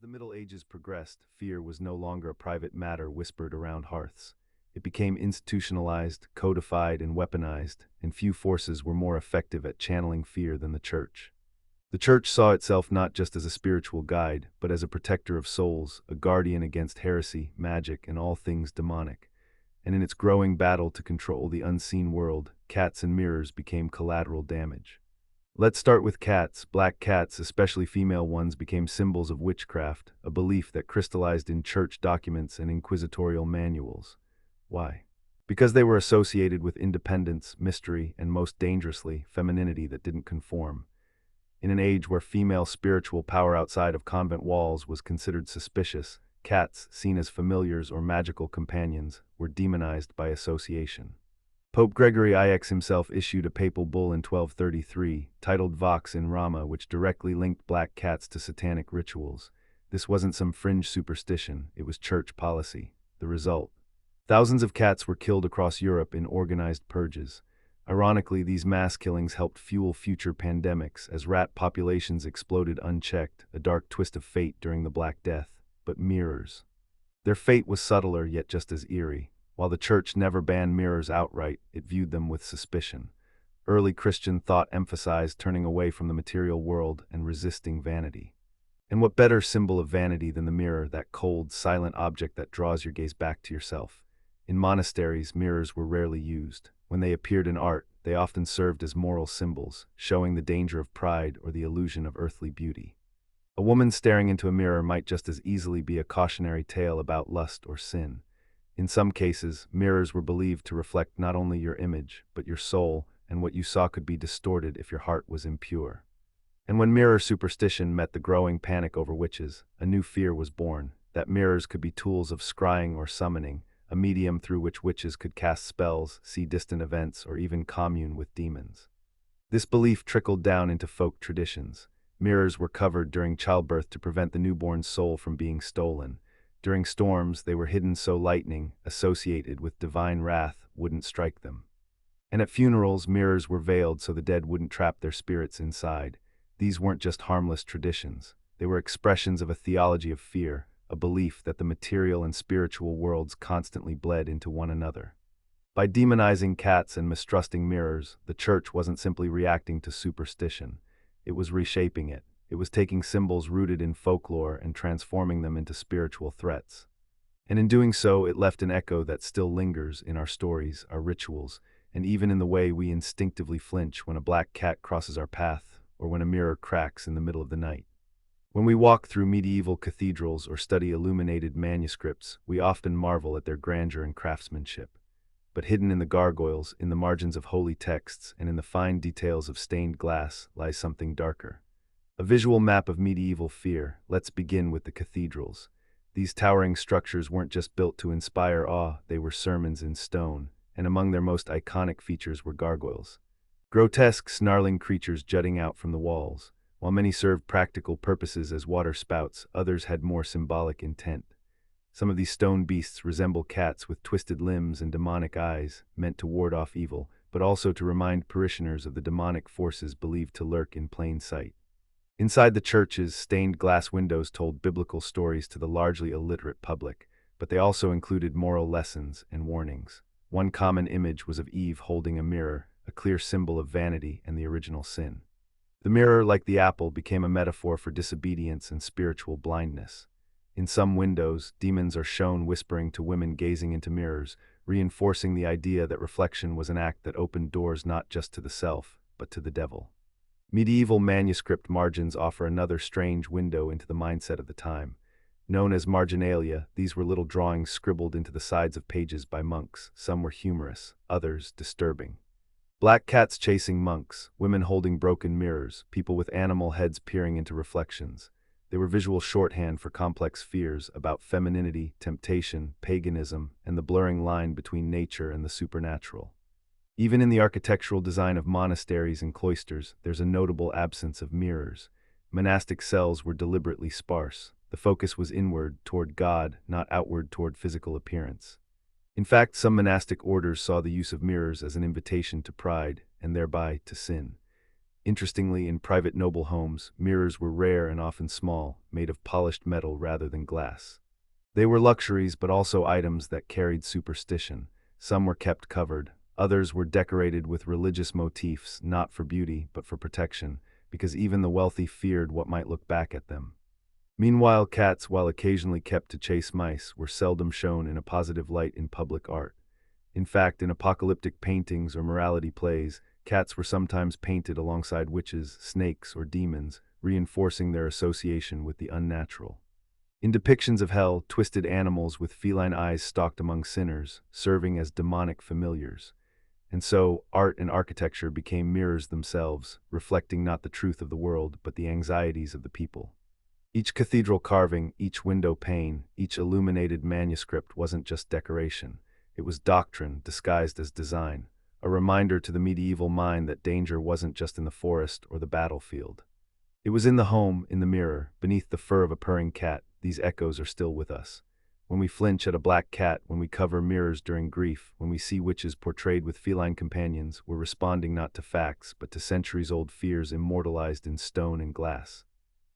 the Middle Ages progressed, fear was no longer a private matter whispered around hearths. It became institutionalized, codified, and weaponized, and few forces were more effective at channeling fear than the Church. The Church saw itself not just as a spiritual guide, but as a protector of souls, a guardian against heresy, magic, and all things demonic. And in its growing battle to control the unseen world, cats and mirrors became collateral damage. Let's start with cats. Black cats, especially female ones, became symbols of witchcraft, a belief that crystallized in church documents and inquisitorial manuals. Why? Because they were associated with independence, mystery, and most dangerously, femininity that didn't conform. In an age where female spiritual power outside of convent walls was considered suspicious, cats, seen as familiars or magical companions, were demonized by association. Pope Gregory IX himself issued a papal bull in 1233, titled Vox in Rama, which directly linked black cats to satanic rituals. This wasn't some fringe superstition, it was church policy. The result? Thousands of cats were killed across Europe in organized purges. Ironically, these mass killings helped fuel future pandemics as rat populations exploded unchecked, a dark twist of fate during the Black Death. But mirrors. Their fate was subtler yet just as eerie. While the Church never banned mirrors outright, it viewed them with suspicion. Early Christian thought emphasized turning away from the material world and resisting vanity. And what better symbol of vanity than the mirror, that cold, silent object that draws your gaze back to yourself? In monasteries, mirrors were rarely used. When they appeared in art, they often served as moral symbols, showing the danger of pride or the illusion of earthly beauty. A woman staring into a mirror might just as easily be a cautionary tale about lust or sin. In some cases, mirrors were believed to reflect not only your image, but your soul, and what you saw could be distorted if your heart was impure. And when mirror superstition met the growing panic over witches, a new fear was born, that mirrors could be tools of scrying or summoning, a medium through which witches could cast spells, see distant events, or even commune with demons. This belief trickled down into folk traditions. Mirrors were covered during childbirth to prevent the newborn's soul from being stolen. During storms, they were hidden so lightning, associated with divine wrath, wouldn't strike them. And at funerals, mirrors were veiled so the dead wouldn't trap their spirits inside. These weren't just harmless traditions. They were expressions of a theology of fear, a belief that the material and spiritual worlds constantly bled into one another. By demonizing cats and mistrusting mirrors, the Church wasn't simply reacting to superstition. It was reshaping it. It was taking symbols rooted in folklore and transforming them into spiritual threats. And in doing so, it left an echo that still lingers in our stories, our rituals, and even in the way we instinctively flinch when a black cat crosses our path or when a mirror cracks in the middle of the night. When we walk through medieval cathedrals or study illuminated manuscripts, we often marvel at their grandeur and craftsmanship. But hidden in the gargoyles, in the margins of holy texts, and in the fine details of stained glass lies something darker. A visual map of medieval fear. Let's begin with the cathedrals. These towering structures weren't just built to inspire awe, they were sermons in stone, and among their most iconic features were gargoyles. Grotesque, snarling creatures jutting out from the walls. While many served practical purposes as water spouts, others had more symbolic intent. Some of these stone beasts resemble cats with twisted limbs and demonic eyes, meant to ward off evil, but also to remind parishioners of the demonic forces believed to lurk in plain sight. Inside the churches, stained glass windows told biblical stories to the largely illiterate public, but they also included moral lessons and warnings. One common image was of Eve holding a mirror, a clear symbol of vanity and the original sin. The mirror, like the apple, became a metaphor for disobedience and spiritual blindness. In some windows, demons are shown whispering to women gazing into mirrors, reinforcing the idea that reflection was an act that opened doors not just to the self, but to the devil. Medieval manuscript margins offer another strange window into the mindset of the time. Known as marginalia, these were little drawings scribbled into the sides of pages by monks. Some were humorous, others disturbing. Black cats chasing monks, women holding broken mirrors, people with animal heads peering into reflections. They were visual shorthand for complex fears about femininity, temptation, paganism, and the blurring line between nature and the supernatural. Even in the architectural design of monasteries and cloisters, there's a notable absence of mirrors. Monastic cells were deliberately sparse. The focus was inward, toward God, not outward toward physical appearance. In fact, some monastic orders saw the use of mirrors as an invitation to pride, and thereby to sin. Interestingly, in private noble homes, mirrors were rare and often small, made of polished metal rather than glass. They were luxuries but also items that carried superstition. Some were kept covered, others were decorated with religious motifs, not for beauty but for protection, because even the wealthy feared what might look back at them. Meanwhile, cats, while occasionally kept to chase mice, were seldom shown in a positive light in public art. In fact, in apocalyptic paintings or morality plays, cats were sometimes painted alongside witches, snakes, or demons, reinforcing their association with the unnatural. In depictions of hell, twisted animals with feline eyes stalked among sinners, serving as demonic familiars. And so, art and architecture became mirrors themselves, reflecting not the truth of the world, but the anxieties of the people. Each cathedral carving, each window pane, each illuminated manuscript wasn't just decoration. It was doctrine disguised as design, a reminder to the medieval mind that danger wasn't just in the forest or the battlefield. It was in the home, in the mirror, beneath the fur of a purring cat. These echoes are still with us. When we flinch at a black cat, when we cover mirrors during grief, when we see witches portrayed with feline companions, we're responding not to facts, but to centuries-old fears immortalized in stone and glass.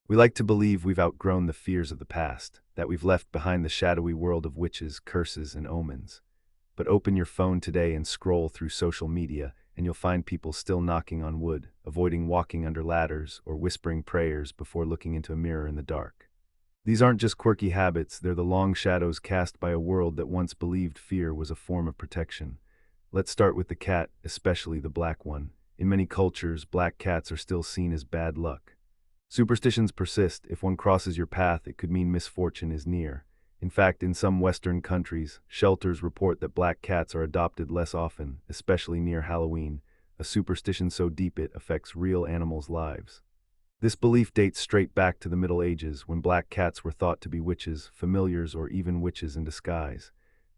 We like to believe we've outgrown the fears of the past, that we've left behind the shadowy world of witches, curses, and omens. But open your phone today and scroll through social media, and you'll find people still knocking on wood, avoiding walking under ladders, or whispering prayers before looking into a mirror in the dark. These aren't just quirky habits, they're the long shadows cast by a world that once believed fear was a form of protection. Let's start with the cat, especially the black one. In many cultures, black cats are still seen as bad luck. Superstitions persist. If one crosses your path, it could mean misfortune is near. In fact, in some Western countries, shelters report that black cats are adopted less often, especially near Halloween, a superstition so deep it affects real animals' lives. This belief dates straight back to the Middle Ages, when black cats were thought to be witches, familiars, or even witches in disguise.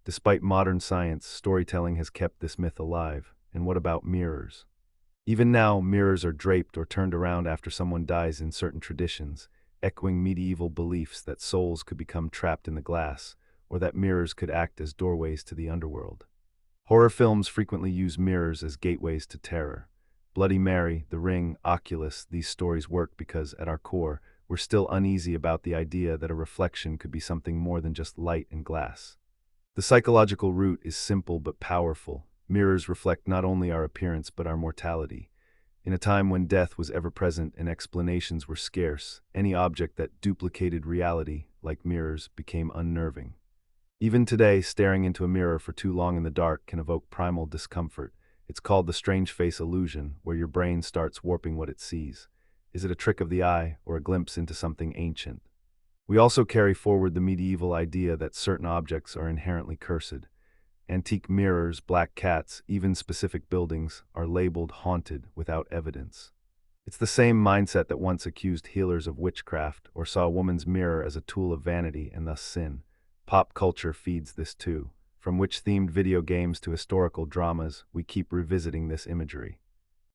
Despite modern science, storytelling has kept this myth alive. And what about mirrors? Even now, mirrors are draped or turned around after someone dies in certain traditions, echoing medieval beliefs that souls could become trapped in the glass, or that mirrors could act as doorways to the underworld. Horror films frequently use mirrors as gateways to terror. Bloody Mary, The Ring, Oculus, these stories work because, at our core, we're still uneasy about the idea that a reflection could be something more than just light and glass. The psychological root is simple but powerful. Mirrors reflect not only our appearance but our mortality. In a time when death was ever-present and explanations were scarce, any object that duplicated reality, like mirrors, became unnerving. Even today, staring into a mirror for too long in the dark can evoke primal discomfort. It's called the strange face illusion, where your brain starts warping what it sees. Is it a trick of the eye, or a glimpse into something ancient? We also carry forward the medieval idea that certain objects are inherently cursed. Antique mirrors, black cats, even specific buildings are labeled haunted without evidence. It's the same mindset that once accused healers of witchcraft or saw a woman's mirror as a tool of vanity and thus sin. Pop culture feeds this too. From witch-themed video games to historical dramas, we keep revisiting this imagery.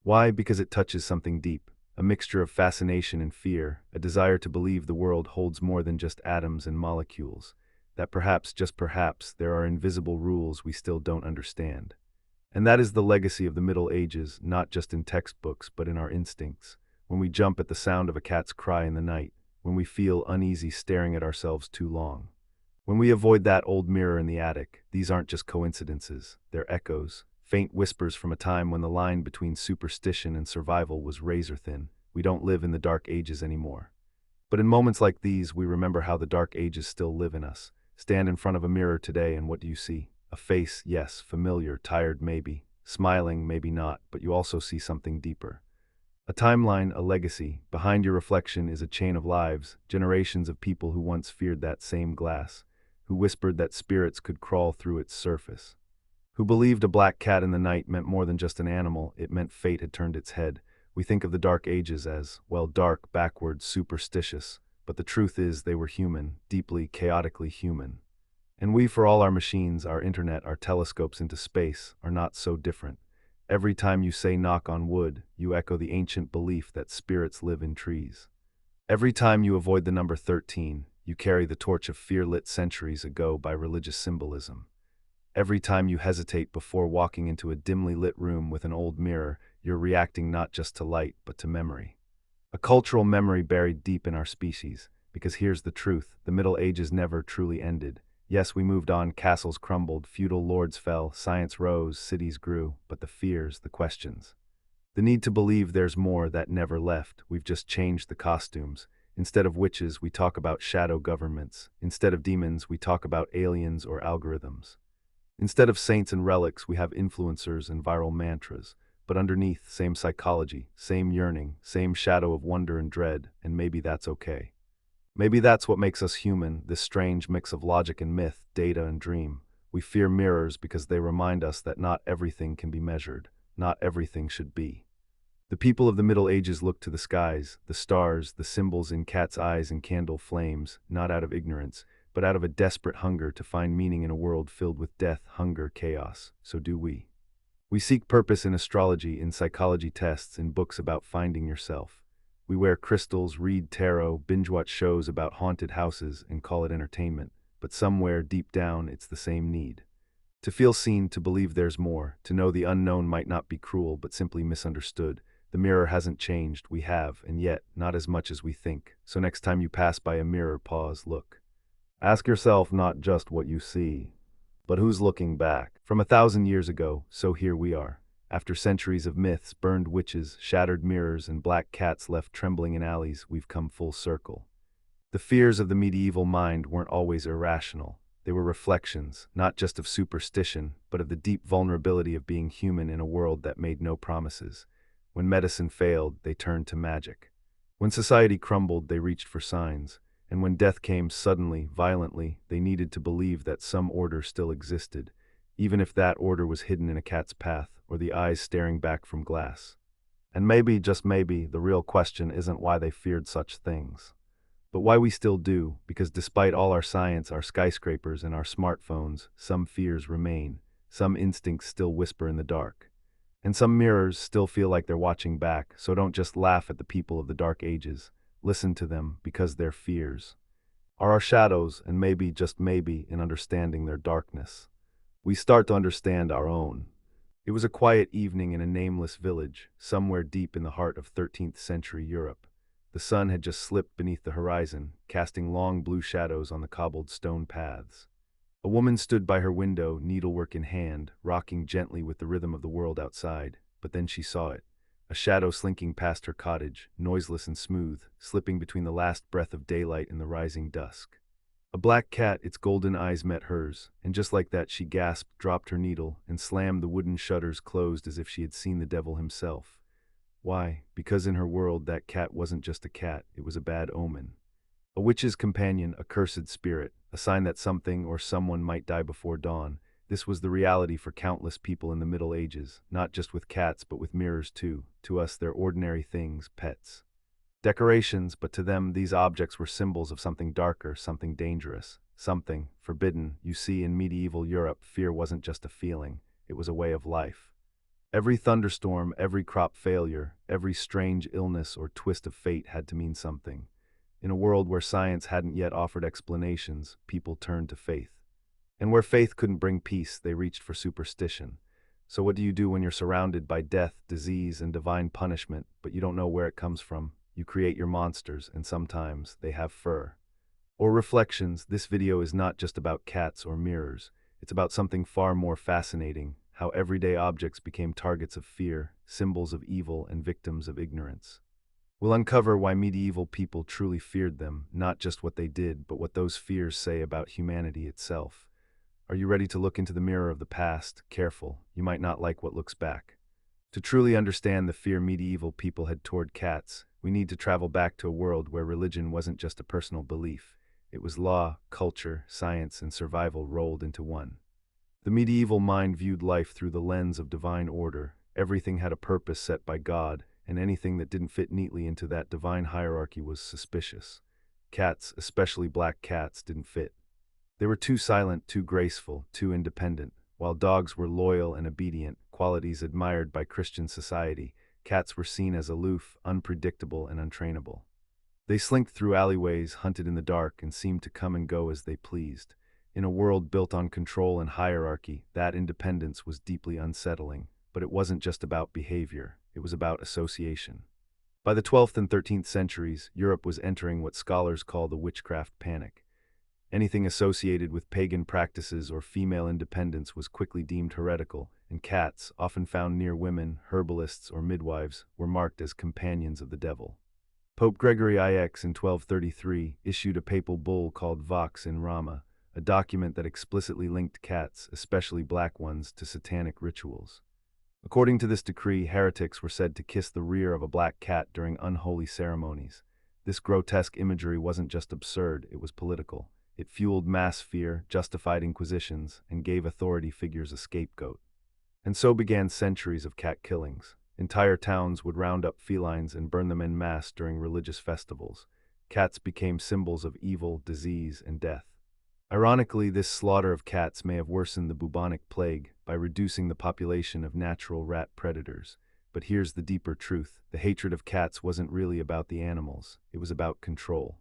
Why? Because it touches something deep, a mixture of fascination and fear, a desire to believe the world holds more than just atoms and molecules, that perhaps, just perhaps, there are invisible rules we still don't understand. And that is the legacy of the Middle Ages, not just in textbooks, but in our instincts. When we jump at the sound of a cat's cry in the night, when we feel uneasy staring at ourselves too long. When we avoid that old mirror in the attic, these aren't just coincidences, they're echoes, faint whispers from a time when the line between superstition and survival was razor-thin. We don't live in the Dark Ages anymore. But in moments like these, we remember how the Dark Ages still live in us. Stand in front of a mirror today and what do you see? A face, yes, familiar, tired maybe, smiling maybe not, but you also see something deeper. A timeline, a legacy. Behind your reflection is a chain of lives, generations of people who once feared that same glass, who whispered that spirits could crawl through its surface, who believed a black cat in the night meant more than just an animal, it meant fate had turned its head. We think of the Dark Ages as, well, dark, backward, superstitious, but the truth is they were human, deeply, chaotically human. And we, for all our machines, our internet, our telescopes into space, are not so different. Every time you say knock on wood, you echo the ancient belief that spirits live in trees. Every time you avoid the number 13, you carry the torch of fear lit centuries ago by religious symbolism. Every time you hesitate before walking into a dimly lit room with an old mirror, you're reacting not just to light, but to memory. A cultural memory buried deep in our species. Because here's the truth, the Middle Ages never truly ended. Yes, we moved on, castles crumbled, feudal lords fell, science rose, cities grew, but the fears, the questions, the need to believe there's more, that never left. We've just changed the costumes. Instead of witches, we talk about shadow governments. Instead of demons, we talk about aliens or algorithms. Instead of saints and relics, we have influencers and viral mantras. But underneath, same psychology, same yearning, same shadow of wonder and dread, and maybe that's okay. Maybe that's what makes us human, this strange mix of logic and myth, data and dream. We fear mirrors because they remind us that not everything can be measured, not everything should be. The people of the Middle Ages looked to the skies, the stars, the symbols in cat's eyes and candle flames, not out of ignorance, but out of a desperate hunger to find meaning in a world filled with death, hunger, chaos. So do we. We seek purpose in astrology, in psychology tests, in books about finding yourself. We wear crystals, read tarot, binge-watch shows about haunted houses, and call it entertainment. But somewhere deep down, it's the same need. To feel seen, to believe there's more, to know the unknown might not be cruel, but simply misunderstood. The mirror hasn't changed, we have, and yet, not as much as we think. So next time you pass by a mirror, pause, look. Ask yourself not just what you see, but who's looking back. From 1,000 years ago, so here we are. After centuries of myths, burned witches, shattered mirrors, and black cats left trembling in alleys, we've come full circle. The fears of the medieval mind weren't always irrational. They were reflections, not just of superstition, but of the deep vulnerability of being human in a world that made no promises. When medicine failed, they turned to magic. When society crumbled, they reached for signs. And when death came suddenly, violently, they needed to believe that some order still existed, even if that order was hidden in a cat's path or the eyes staring back from glass. And maybe, just maybe, the real question isn't why they feared such things, but why we still do, because despite all our science, our skyscrapers, and our smartphones, some fears remain, some instincts still whisper in the dark. And some mirrors still feel like they're watching back, so don't just laugh at the people of the Dark Ages. Listen to them, because their fears are our shadows, and maybe, just maybe, in understanding their darkness, we start to understand our own. It was a quiet evening in a nameless village, somewhere deep in the heart of 13th century Europe. The sun had just slipped beneath the horizon, casting long blue shadows on the cobbled stone paths. A woman stood by her window, needlework in hand, rocking gently with the rhythm of the world outside. But then she saw it. A shadow slinking past her cottage, noiseless and smooth, slipping between the last breath of daylight and the rising dusk. A black cat, its golden eyes met hers, and just like that she gasped, dropped her needle, and slammed the wooden shutters closed as if she had seen the devil himself. Why? Because in her world that cat wasn't just a cat, it was a bad omen. A witch's companion, a cursed spirit, a sign that something or someone might die before dawn. This was the reality for countless people in the Middle Ages, not just with cats but with mirrors too. To us they're ordinary things, pets, decorations, but to them these objects were symbols of something darker, something dangerous, something forbidden. You see, in medieval Europe, fear wasn't just a feeling, it was a way of life. Every thunderstorm, every crop failure, every strange illness or twist of fate had to mean something. In a world where science hadn't yet offered explanations, people turned to faith. And where faith couldn't bring peace, they reached for superstition. So what do you do when you're surrounded by death, disease, and divine punishment, but you don't know where it comes from? You create your monsters, and sometimes they have fur. Or reflections. This video is not just about cats or mirrors. It's about something far more fascinating, how everyday objects became targets of fear, symbols of evil, and victims of ignorance. We'll uncover why medieval people truly feared them, not just what they did, but what those fears say about humanity itself. Are you ready to look into the mirror of the past? Careful, you might not like what looks back. To truly understand the fear medieval people had toward cats, we need to travel back to a world where religion wasn't just a personal belief. It was law, culture, science, and survival rolled into one. The medieval mind viewed life through the lens of divine order. Everything had a purpose set by God, and anything that didn't fit neatly into that divine hierarchy was suspicious. Cats, especially black cats, didn't fit. They were too silent, too graceful, too independent. While dogs were loyal and obedient, qualities admired by Christian society, cats were seen as aloof, unpredictable, and untrainable. They slinked through alleyways, hunted in the dark, and seemed to come and go as they pleased. In a world built on control and hierarchy, that independence was deeply unsettling. But it wasn't just about behavior. it was about association. By the 12th and 13th centuries, Europe was entering what scholars call the witchcraft panic. Anything associated with pagan practices or female independence was quickly deemed heretical, and cats, often found near women, herbalists, or midwives, were marked as companions of the devil. Pope Gregory IX in 1233 issued a papal bull called Vox in Rama, a document that explicitly linked cats, especially black ones, to satanic rituals. According to this decree, heretics were said to kiss the rear of a black cat during unholy ceremonies. This grotesque imagery wasn't just absurd, it was political. It fueled mass fear, justified inquisitions, and gave authority figures a scapegoat. And so began centuries of cat killings. Entire towns would round up felines and burn them en masse during religious festivals. Cats became symbols of evil, disease, and death. Ironically, this slaughter of cats may have worsened the bubonic plague by reducing the population of natural rat predators. But here's the deeper truth. The hatred of cats wasn't really about the animals, it was about control.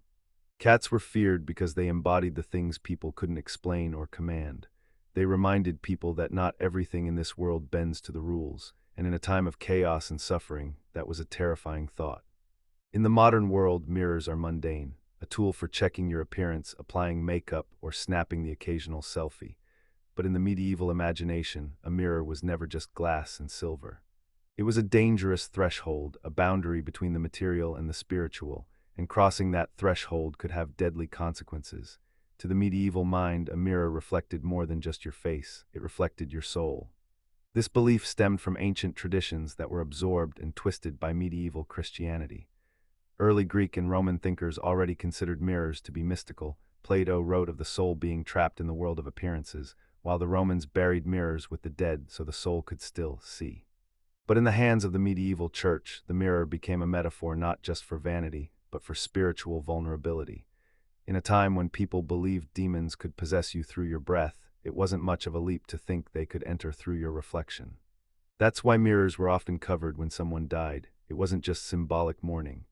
Cats were feared because they embodied the things people couldn't explain or command. They reminded people that not everything in this world bends to the rules, and in a time of chaos and suffering, that was a terrifying thought. In the modern world, mirrors are mundane, a tool for checking your appearance, applying makeup, or snapping the occasional selfie. But in the medieval imagination, a mirror was never just glass and silver. It was a dangerous threshold, a boundary between the material and the spiritual, and crossing that threshold could have deadly consequences. To the medieval mind, a mirror reflected more than just your face, it reflected your soul. This belief stemmed from ancient traditions that were absorbed and twisted by medieval Christianity. Early Greek and Roman thinkers already considered mirrors to be mystical. Plato wrote of the soul being trapped in the world of appearances, while the Romans buried mirrors with the dead so the soul could still see. But in the hands of the medieval church, the mirror became a metaphor not just for vanity, but for spiritual vulnerability. In a time when people believed demons could possess you through your breath, it wasn't much of a leap to think they could enter through your reflection. That's why mirrors were often covered when someone died. It wasn't just symbolic mourning.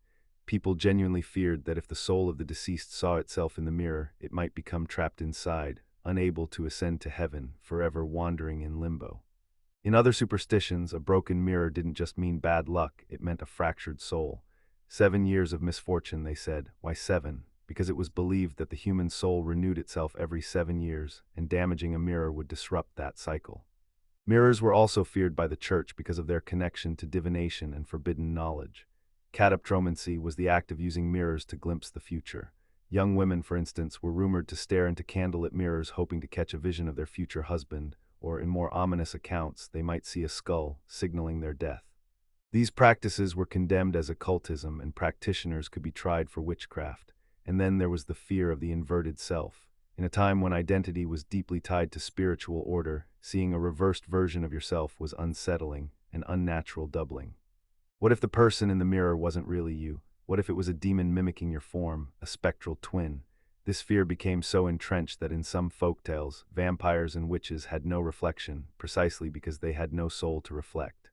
People genuinely feared that if the soul of the deceased saw itself in the mirror, it might become trapped inside, unable to ascend to heaven, forever wandering in limbo. In other superstitions, a broken mirror didn't just mean bad luck, it meant a fractured soul. 7 years of misfortune, they said. Why 7? Because it was believed that the human soul renewed itself every 7 years, and damaging a mirror would disrupt that cycle. Mirrors were also feared by the church because of their connection to divination and forbidden knowledge. Cataptromancy was the act of using mirrors to glimpse the future. Young women, for instance, were rumored to stare into candlelit mirrors hoping to catch a vision of their future husband, or in more ominous accounts, they might see a skull, signaling their death. These practices were condemned as occultism, and practitioners could be tried for witchcraft. And then there was the fear of the inverted self. In a time when identity was deeply tied to spiritual order, seeing a reversed version of yourself was unsettling, an unnatural doubling. What if the person in the mirror wasn't really you? What if it was a demon mimicking your form, a spectral twin? This fear became so entrenched that in some folktales, vampires and witches had no reflection, precisely because they had no soul to reflect.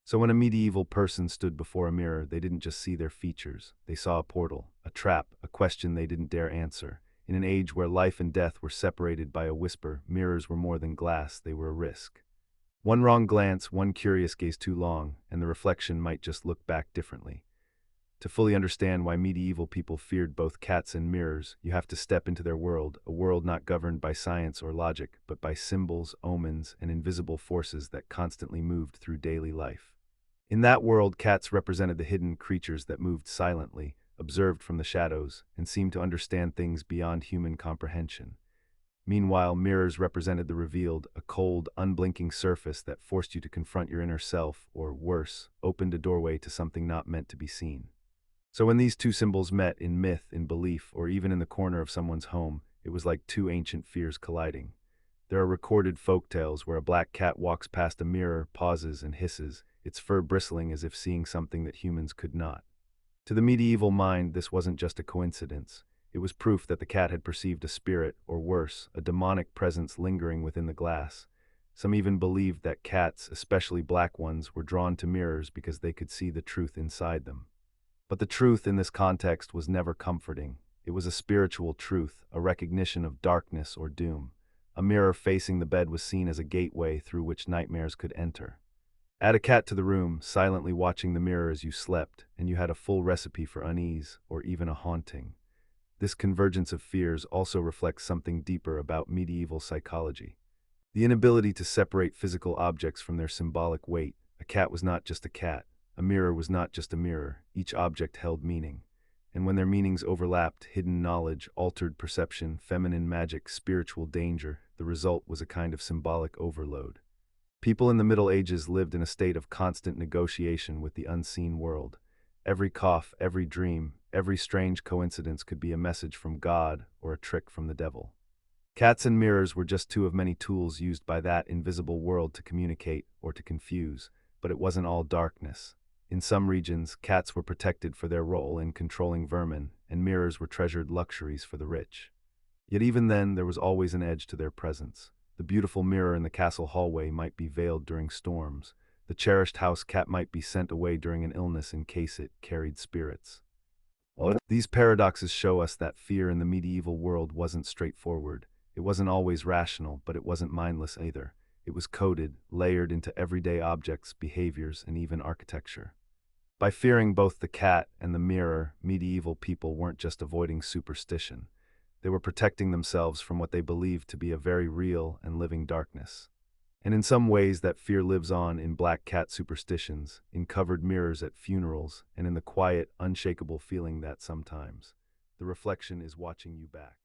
So when a medieval person stood before a mirror, they didn't just see their features. They saw a portal, a trap, a question they didn't dare answer. In an age where life and death were separated by a whisper, mirrors were more than glass, they were a risk. One wrong glance, one curious gaze too long, and the reflection might just look back differently. To fully understand why medieval people feared both cats and mirrors, you have to step into their world, a world not governed by science or logic, but by symbols, omens, and invisible forces that constantly moved through daily life. In that world, cats represented the hidden creatures that moved silently, observed from the shadows, and seemed to understand things beyond human comprehension. Meanwhile, mirrors represented the revealed, a cold, unblinking surface that forced you to confront your inner self, or worse, opened a doorway to something not meant to be seen. So when these two symbols met in myth, in belief, or even in the corner of someone's home, it was like two ancient fears colliding. There are recorded folktales where a black cat walks past a mirror, pauses, and hisses, its fur bristling as if seeing something that humans could not. To the medieval mind, this wasn't just a coincidence. It was proof that the cat had perceived a spirit, or worse, a demonic presence lingering within the glass. Some even believed that cats, especially black ones, were drawn to mirrors because they could see the truth inside them. But the truth in this context was never comforting. It was a spiritual truth, a recognition of darkness or doom. A mirror facing the bed was seen as a gateway through which nightmares could enter. Add a cat to the room, silently watching the mirror as you slept, and you had a full recipe for unease, or even a haunting. This convergence of fears also reflects something deeper about medieval psychology. The inability to separate physical objects from their symbolic weight. A cat was not just a cat. A mirror was not just a mirror. Each object held meaning. And when their meanings overlapped, hidden knowledge, altered perception, feminine magic, spiritual danger, the result was a kind of symbolic overload. People in the Middle Ages lived in a state of constant negotiation with the unseen world. Every cough, every dream, every strange coincidence could be a message from God or a trick from the devil. Cats and mirrors were just two of many tools used by that invisible world to communicate or to confuse, but it wasn't all darkness. In some regions, cats were protected for their role in controlling vermin, and mirrors were treasured luxuries for the rich. Yet even then, there was always an edge to their presence. The beautiful mirror in the castle hallway might be veiled during storms. The cherished house cat might be sent away during an illness in case it carried spirits. These paradoxes show us that fear in the medieval world wasn't straightforward. It wasn't always rational, but it wasn't mindless either. It was coded, layered into everyday objects, behaviors, and even architecture. By fearing both the cat and the mirror, medieval people weren't just avoiding superstition. They were protecting themselves from what they believed to be a very real and living darkness. And in some ways that fear lives on in black cat superstitions, in covered mirrors at funerals, and in the quiet, unshakable feeling that sometimes the reflection is watching you back.